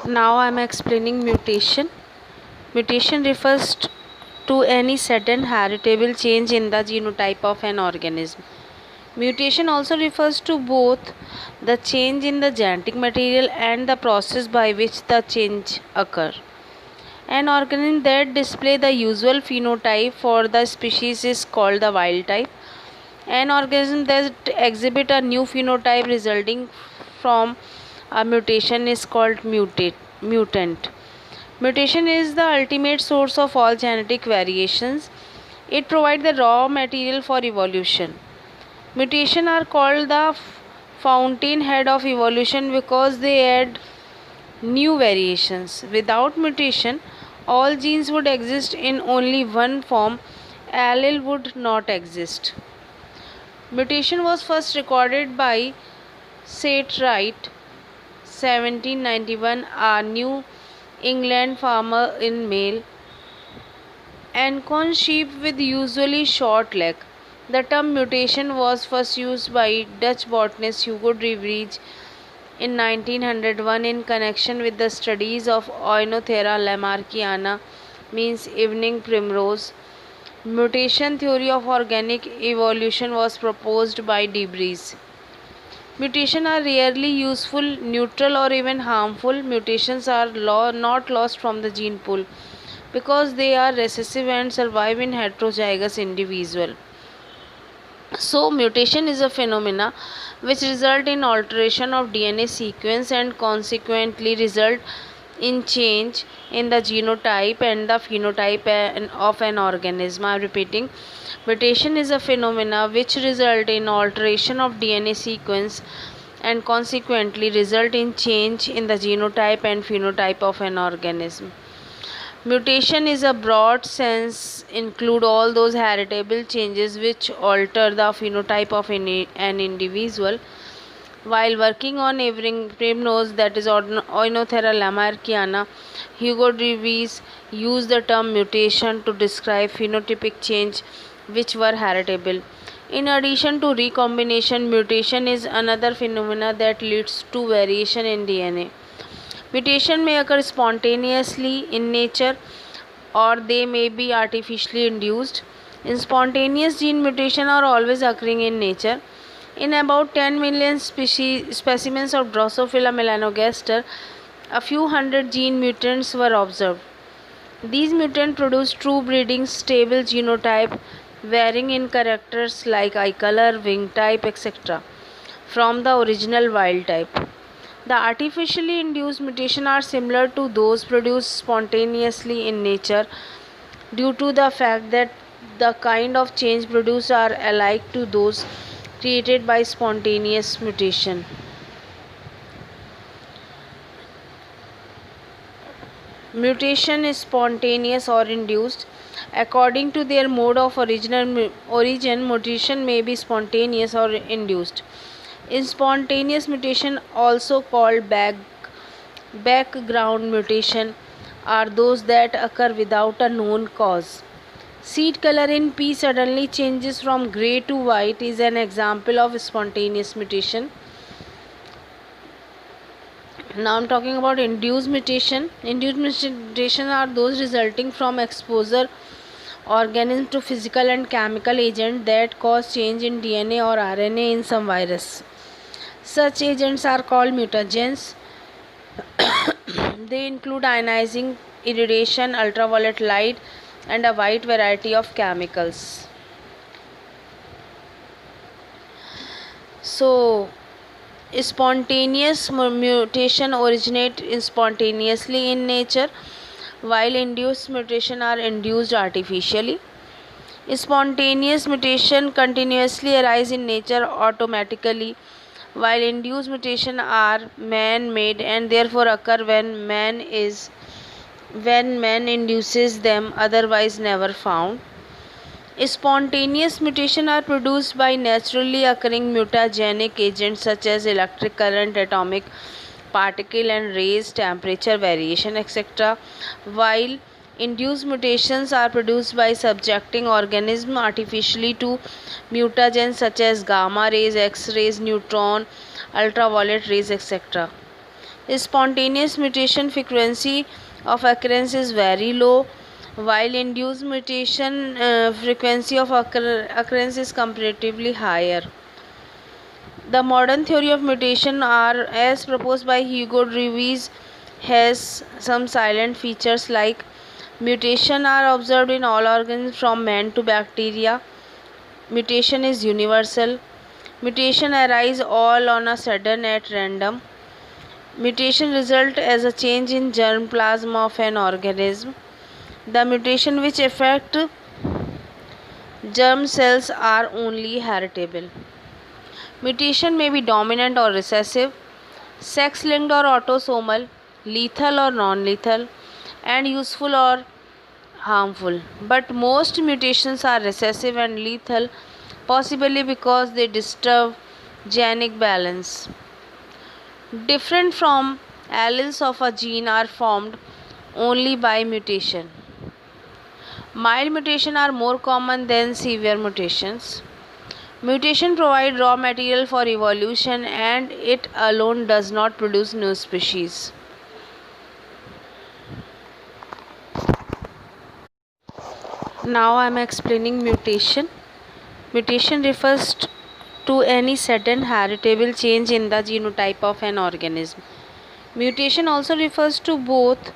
Now I am explaining mutation. Mutation refers to any sudden heritable change in the genotype of an organism. Mutation also refers to both the change in the genetic material and the process by which the change occurs. An organism that displays the usual phenotype for the species is called the wild type. An organism that exhibits a new phenotype resulting from a mutation is called mutant. Mutation is the ultimate source of all genetic variations. It provides the raw material for evolution. Mutations are called the fountainhead of evolution because they add new variations. Without mutation, all genes would exist in only one form, allele would not exist. Mutation was first recorded by Cartwright, 1791, a New England farmer in male Ancon sheep with usually short leg. The term mutation was first used by Dutch botanist Hugo de Vries in 1901 in connection with the studies of Oenothera lamarckiana, means evening primrose. Mutation theory of organic evolution was proposed by de Vries. Mutations are rarely useful, neutral, or even harmful. Mutations are not lost from the gene pool because they are recessive and survive in heterozygous individual. So, mutation is a phenomena which result in alteration of DNA sequence and consequently result in change in the genotype and the phenotype of an organism. I am repeating, mutation is a phenomena which result in alteration of DNA sequence and consequently result in change in the genotype and phenotype of an organism. Mutation is a broad sense include all those heritable changes which alter the phenotype of an individual. While working on evening primrose, that is Oenothera lamarckiana, Hugo de Vries used the term mutation to describe phenotypic change which were heritable. In addition to recombination, mutation is another phenomena that leads to variation in DNA. Mutation may occur spontaneously in nature or they may be artificially induced. In spontaneous gene mutation are always occurring in nature. In about 10 million specimens of Drosophila melanogaster, a few hundred gene mutants were observed. These mutants produce true breeding stable genotype varying in characters like eye color, wing type, etc. from the original wild type. The artificially induced mutations are similar to those produced spontaneously in nature due to the fact that the kind of change produced are alike to those created by spontaneous mutation. Mutation is spontaneous or induced. According to their mode of origin, mutation may be spontaneous or induced. In spontaneous mutation, also called background mutation, are those that occur without a known cause. Seed color in pea suddenly changes from grey to white is an example of spontaneous mutation. Now I am talking about induced mutation. Induced mutation are those resulting from exposure organism to physical and chemical agents that cause change in DNA or RNA in some virus. Such agents are called mutagens. They include ionizing irradiation, ultraviolet light, and a wide variety of chemicals. So, spontaneous mutation originate spontaneously in nature, while induced mutation are induced artificially. Spontaneous mutation continuously arise in nature automatically, while induced mutation are man-made and therefore occur when man induces them, otherwise never found. Spontaneous mutation are produced by naturally occurring mutagenic agents such as electric current, atomic particle and rays, temperature variation, etc. While induced mutations are produced by subjecting organism artificially to mutagens such as gamma rays, X rays, neutron, ultraviolet rays, etc. Spontaneous mutation frequency of occurrence is very low, while induced mutation frequency of occurrence is comparatively higher. The modern theory of mutation, are as proposed by Hugo Davies, has some silent features like mutation are observed in all organisms from man to bacteria. Mutation is universal. Mutation arise all on a sudden at random. Mutation result as a change in germ plasm of an organism. The mutation which affect germ cells are only heritable. Mutation may be dominant or recessive, sex-linked or autosomal, lethal or non-lethal, and useful or harmful. But most mutations are recessive and lethal, possibly because they disturb genic balance. Different from alleles of a gene are formed only by mutation. Mild mutations are more common than severe mutations. Mutation provides raw material for evolution, and it alone does not produce new species. Now I am explaining mutation. Mutation refers to any sudden heritable change in the genotype of an organism. Mutation also refers to both